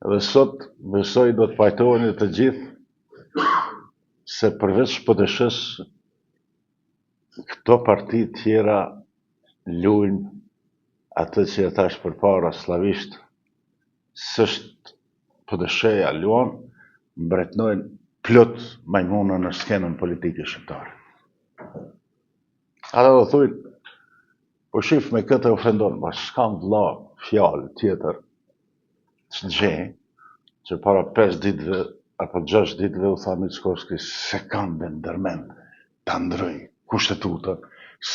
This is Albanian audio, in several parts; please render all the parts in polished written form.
Dhe sot besoj do të pajtoheni të gjithë se përveç PDSH-s këto parti tjera luajnë atë që e thash përpara slavisht, s'është PDSH-ja luan, mbretnojnë plot majmuna në skenën politike shqiptare. Ata do thujnë, po shif me këtë ofendon, ma s'kam vlla fjalë tjetër që gjej, që para 5 ditëve apo 6 ditëve u tha Mickovski se kam dhe ndërmend ta ndroj kushtetutën,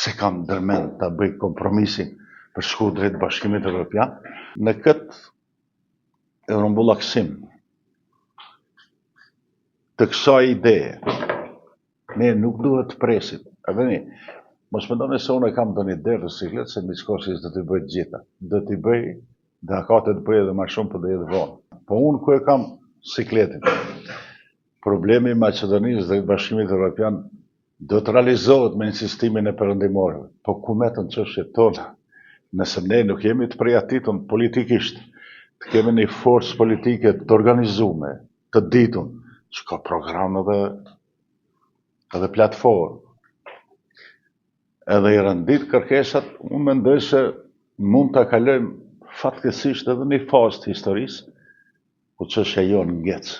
se kam ndërmend ta bëj kompromisin për shku drejt Bashkimit Evropian. Në këtë eurombullaksim të kësaj ideje, ne nuk duhet të presim. Edhe ne, mos mendoni se unë kam ndonjë derë siklet se Mickovski do t'i bëj të gjitha. Do t'i bëj, dhe akate të bëj edhe më shumë për dhe edhe vonë. Po unë ku e kam sikletin? Problemi i Maqedonisë dhe Bashkimit Evropian do të realizohet me insistimin e perëndimorëve. Po ku metën çështjet tona? Nëse ne nuk jemi të përgatitur politikisht, të kemi një forcë politike të organizuar, të ditur, që ka program edhe platformë, edhe i rëndit kërkesat, unë mendoj se mund të kalojmë fatkeqësisht edhe një fazë të historisë, ku çështja jon ngec.